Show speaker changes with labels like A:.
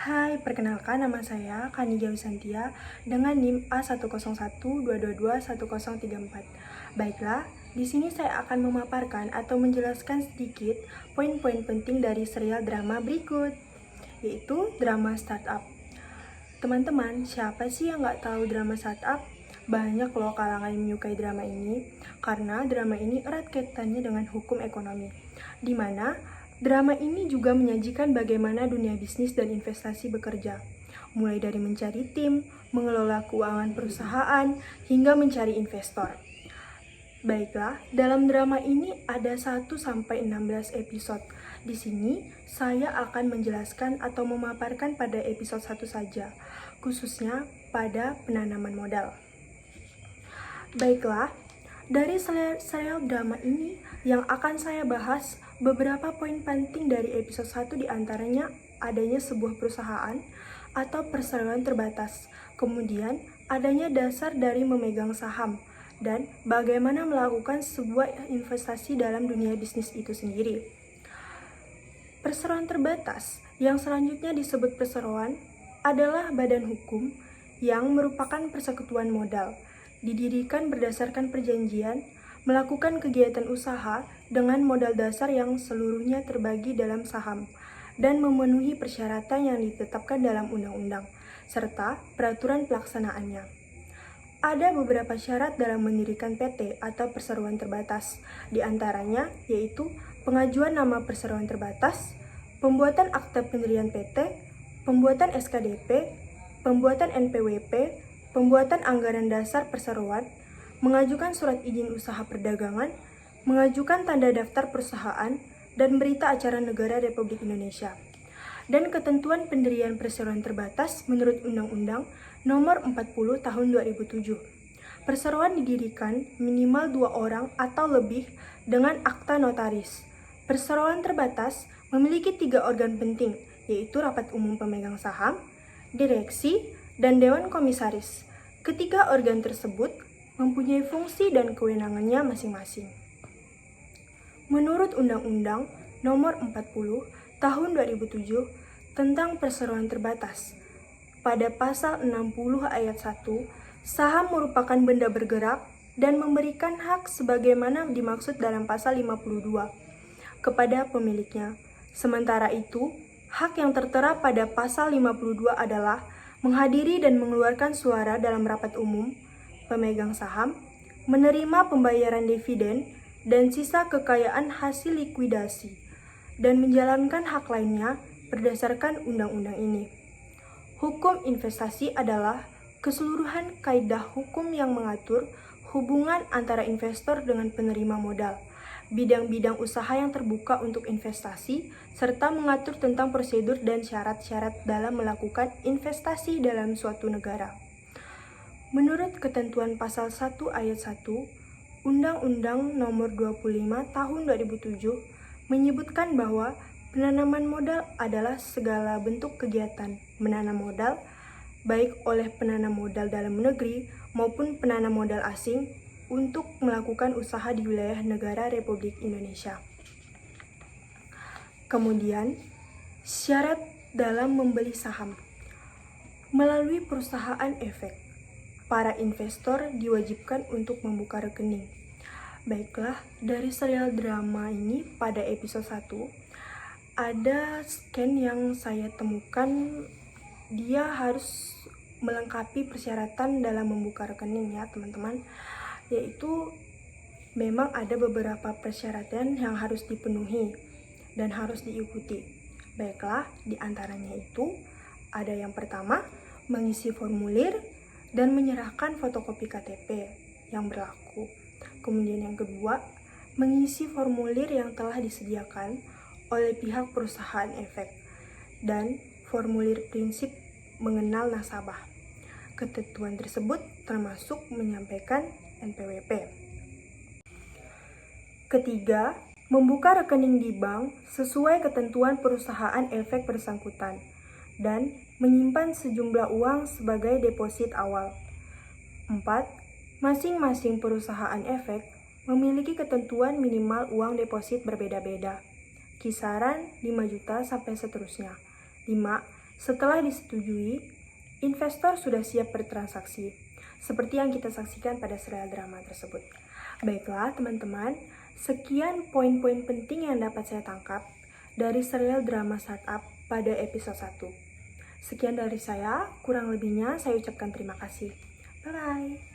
A: Hai, perkenalkan nama saya Kanija Wisantia dengan NIM A10122211034. Baiklah, di sini saya akan memaparkan atau menjelaskan sedikit poin-poin penting dari serial drama berikut, yaitu drama startup. Teman-teman, siapa sih yang nggak tahu drama startup? Banyak loh kalangan yang menyukai drama ini, karena drama ini erat kaitannya dengan hukum ekonomi, di mana drama ini juga menyajikan bagaimana dunia bisnis dan investasi bekerja, mulai dari mencari tim, mengelola keuangan perusahaan, hingga mencari investor. Baiklah, dalam drama ini ada 1-16 episode. Di sini, saya akan menjelaskan atau memaparkan pada episode 1 saja, khususnya pada penanaman modal. Baiklah, dari serial drama ini yang akan saya bahas, beberapa poin penting dari episode 1 diantaranya adanya sebuah perusahaan atau perseroan terbatas, kemudian adanya dasar dari memegang saham, dan bagaimana melakukan sebuah investasi dalam dunia bisnis itu sendiri. Perseroan terbatas yang selanjutnya disebut perseroan adalah badan hukum yang merupakan persekutuan modal, didirikan berdasarkan perjanjian, melakukan kegiatan usaha dengan modal dasar yang seluruhnya terbagi dalam saham, dan memenuhi persyaratan yang ditetapkan dalam undang-undang, serta peraturan pelaksanaannya. Ada beberapa syarat dalam mendirikan PT atau perseroan terbatas, di antaranya yaitu pengajuan nama perseroan terbatas, pembuatan akta pendirian PT, pembuatan SKDP, pembuatan NPWP, pembuatan anggaran dasar perseroan, mengajukan surat izin usaha perdagangan, mengajukan tanda daftar perusahaan, dan berita acara negara Republik Indonesia. Dan ketentuan pendirian perseroan terbatas menurut Undang-Undang Nomor 40 Tahun 2007. Perseroan didirikan minimal 2 orang atau lebih dengan akta notaris. Perseroan terbatas memiliki 3 organ penting, yaitu rapat umum pemegang saham, direksi, dan dewan komisaris. Ketiga organ tersebut mempunyai fungsi dan kewenangannya masing-masing. Menurut Undang-Undang Nomor 40 Tahun 2007 tentang perseroan terbatas, pada pasal 60 ayat 1, saham merupakan benda bergerak dan memberikan hak sebagaimana dimaksud dalam pasal 52 kepada pemiliknya. Sementara itu, hak yang tertera pada pasal 52 adalah menghadiri dan mengeluarkan suara dalam rapat umum, pemegang saham, menerima pembayaran dividen dan sisa kekayaan hasil likuidasi, dan menjalankan hak lainnya berdasarkan undang-undang ini. Hukum investasi adalah keseluruhan kaidah hukum yang mengatur hubungan antara investor dengan penerima modal, bidang-bidang usaha yang terbuka untuk investasi, serta mengatur tentang prosedur dan syarat-syarat dalam melakukan investasi dalam suatu negara. Menurut ketentuan pasal 1 ayat 1, Undang-Undang Nomor 25 Tahun 2007 menyebutkan bahwa penanaman modal adalah segala bentuk kegiatan menanam modal, baik oleh penanam modal dalam negeri maupun penanam modal asing untuk melakukan usaha di wilayah negara Republik Indonesia. Kemudian, syarat dalam membeli saham. Melalui perusahaan efek, para investor diwajibkan untuk membuka rekening. Baiklah, dari serial drama ini pada episode 1, ada scan yang saya temukan, dia harus melengkapi persyaratan dalam membuka rekening ya teman-teman, yaitu memang ada beberapa persyaratan yang harus dipenuhi dan harus diikuti. Baiklah, di antaranya itu ada yang pertama, mengisi formulir dan menyerahkan fotokopi KTP yang berlaku. Kemudian yang kedua, mengisi formulir yang telah disediakan oleh pihak perusahaan efek dan formulir prinsip mengenal nasabah. Ketentuan tersebut termasuk menyampaikan NPWP. Ketiga, membuka rekening di bank sesuai ketentuan perusahaan efek bersangkutan dan menyimpan sejumlah uang sebagai deposit awal. 4. Masing-masing perusahaan efek memiliki ketentuan minimal uang deposit berbeda-beda, kisaran 5 juta sampai seterusnya. 5. Setelah disetujui, investor sudah siap bertransaksi, seperti yang kita saksikan pada serial drama tersebut. Baiklah teman-teman, sekian poin-poin penting yang dapat saya tangkap dari serial drama startup pada episode 1. Sekian dari saya, kurang lebihnya saya ucapkan terima kasih. Bye-bye.